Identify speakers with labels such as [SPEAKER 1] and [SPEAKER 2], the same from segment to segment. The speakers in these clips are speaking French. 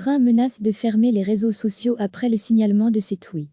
[SPEAKER 1] Trump menace de fermer les réseaux sociaux après le signalement de ses tweets.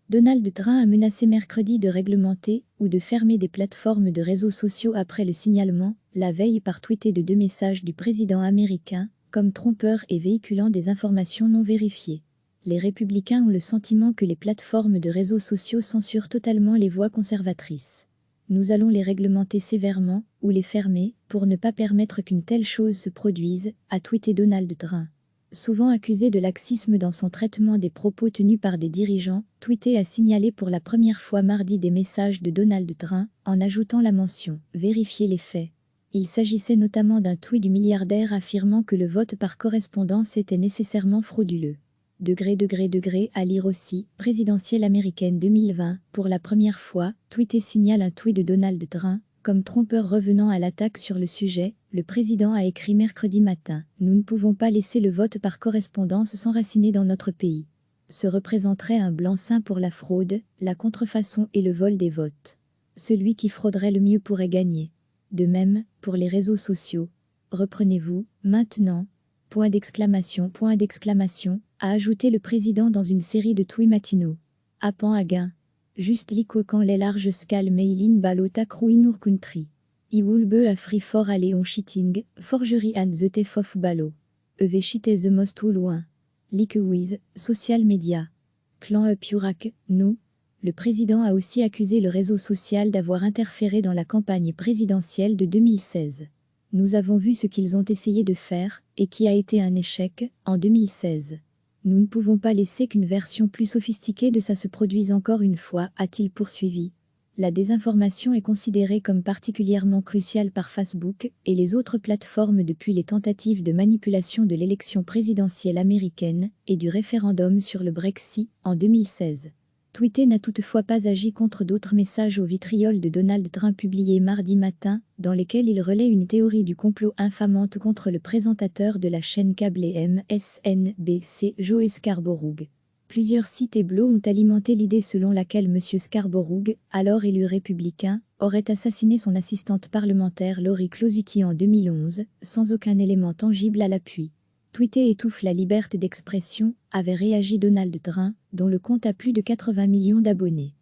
[SPEAKER 1] Donald Trump a menacé mercredi de réglementer ou de fermer des plateformes de réseaux sociaux après le signalement, la veille par tweeté de 2 messages du président américain, comme trompeurs et véhiculant des informations non vérifiées. Les républicains ont le sentiment que les plateformes de réseaux sociaux censurent totalement les voix conservatrices. Nous allons les réglementer sévèrement, ou les fermer, pour ne pas permettre qu'une telle chose se produise, a tweeté Donald Trump. Souvent accusé de laxisme dans son traitement des propos tenus par des dirigeants, Twitter a signalé pour la première fois mardi des messages de Donald Trump, en ajoutant la mention « Vérifiez les faits ». Il s'agissait notamment d'un tweet du milliardaire affirmant que le vote par correspondance était nécessairement frauduleux. À lire aussi, présidentielle américaine 2020, pour la première fois, Twitter signale un tweet de Donald Trump, comme trompeur revenant à l'attaque sur le sujet, le président a écrit mercredi matin « Nous ne pouvons pas laisser le vote par correspondance s'enraciner dans notre pays. Ce représenterait un blanc-seing pour la fraude, la contrefaçon et le vol des votes. Celui qui frauderait le mieux pourrait gagner. De même, pour les réseaux sociaux. Reprenez-vous, maintenant !» A ajouté le président dans une série de tweets matinaux. Appan à gain. Juste quand les larges scales Meilin Balota Kruinur Country. Iwulbe a free for aller on cheating, forgery and the thief of ballo. Evechite the most ou loin. Like with, social media. Clan up Yurak, nous. Le président a aussi accusé le réseau social d'avoir interféré dans la campagne présidentielle de 2016. Nous avons vu ce qu'ils ont essayé de faire, et qui a été un échec, en 2016. Nous ne pouvons pas laisser qu'une version plus sophistiquée de ça se produise encore une fois, a-t-il poursuivi. La désinformation est considérée comme particulièrement cruciale par Facebook et les autres plateformes depuis les tentatives de manipulation de l'élection présidentielle américaine et du référendum sur le Brexit en 2016. Twitter n'a toutefois pas agi contre d'autres messages au vitriol de Donald Trump publiés mardi matin, dans lesquels il relaie une théorie du complot infamante contre le présentateur de la chaîne câblée MSNBC, Joe Scarborough. Plusieurs sites et blogs ont alimenté l'idée selon laquelle M. Scarborough, alors élu républicain, aurait assassiné son assistante parlementaire Lori Closuti en 2011, sans aucun élément tangible à l'appui. Twitter étouffe la liberté d'expression, avait réagi Donald Trump, dont le compte a plus de 80 millions d'abonnés.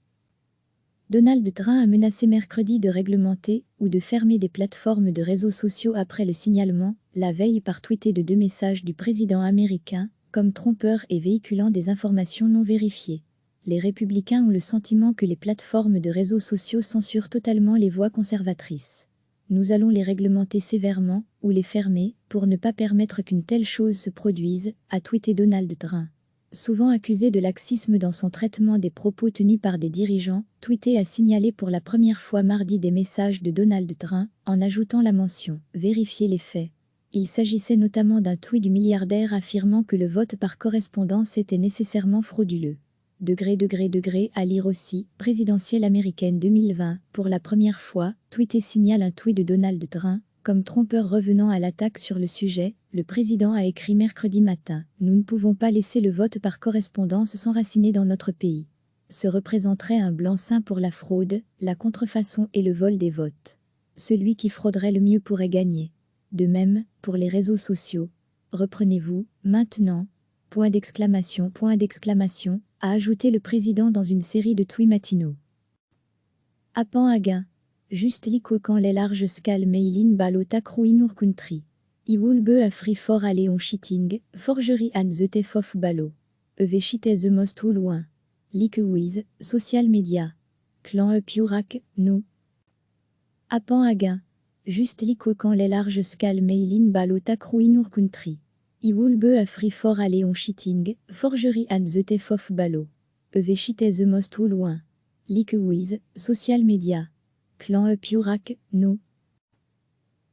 [SPEAKER 1] Donald Trump a menacé mercredi de réglementer ou de fermer des plateformes de réseaux sociaux après le signalement, la veille par tweeté de 2 messages du président américain, comme trompeurs et véhiculant des informations non vérifiées. Les républicains ont le sentiment que les plateformes de réseaux sociaux censurent totalement les voix conservatrices. Nous allons les réglementer sévèrement, ou les fermer, pour ne pas permettre qu'une telle chose se produise, a tweeté Donald Trump. Souvent accusé de laxisme dans son traitement des propos tenus par des dirigeants, Twitter a signalé pour la première fois mardi des messages de Donald Trump, en ajoutant la mention « Vérifiez les faits ». Il s'agissait notamment d'un tweet du milliardaire affirmant que le vote par correspondance était nécessairement frauduleux. À lire aussi, présidentielle américaine 2020, pour la première fois, Twitter signale un tweet de Donald Trump, comme trompeur revenant à l'attaque sur le sujet, le président a écrit mercredi matin « Nous ne pouvons pas laisser le vote par correspondance s'enraciner dans notre pays. Ce représenterait un blanc-seing pour la fraude, la contrefaçon et le vol des votes. Celui qui frauderait le mieux pourrait gagner. De même, pour les réseaux sociaux. Reprenez-vous, maintenant !» A ajouté le président dans une série de tweets matinaux. Appan à gain. Juste quand les larges scales Meilin Balota Kruinur Country. Iwulbe a free for aller on cheating, forgery and the thief of ballo. Evechite the most ou loin. Like with, social media. Clan up Yurak, nous. Appan à gain. Juste quand les larges scales Meilin Balota Kruinur Country. Iwulbe a free for aller on cheating, forgery and the thief of ballo. Evechite the most ou loin. Like with, social media. Clan up Yurak, nous.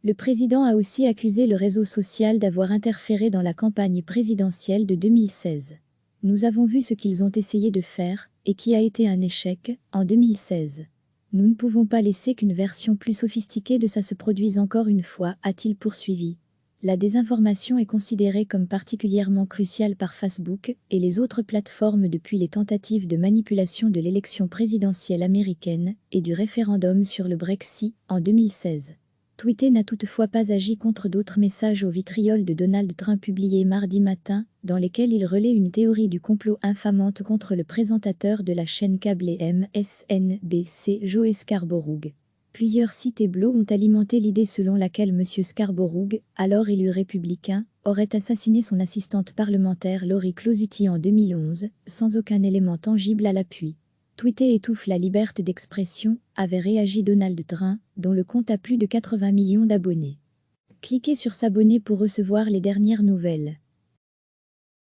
[SPEAKER 1] Le président a aussi accusé le réseau social d'avoir interféré dans la campagne présidentielle de 2016. Nous avons vu ce qu'ils ont essayé de faire, et qui a été un échec, en 2016. Nous ne pouvons pas laisser qu'une version plus sophistiquée de ça se produise encore une fois, a-t-il poursuivi. La désinformation est considérée comme particulièrement cruciale par Facebook et les autres plateformes depuis les tentatives de manipulation de l'élection présidentielle américaine et du référendum sur le Brexit en 2016. Twitter n'a toutefois pas agi contre d'autres messages au vitriol de Donald Trump publiés mardi matin, dans lesquels il relaie une théorie du complot infamante contre le présentateur de la chaîne câblée MSNBC, Joe Scarborough. Plusieurs sites et blogs ont alimenté l'idée selon laquelle M. Scarborough, alors élu républicain, aurait assassiné son assistante parlementaire Lori Closuti en 2011, sans aucun élément tangible à l'appui. Twitter étouffe la liberté d'expression, avait réagi Donald Trump, dont le compte a plus de 80 millions d'abonnés. Cliquez sur s'abonner pour recevoir les dernières nouvelles.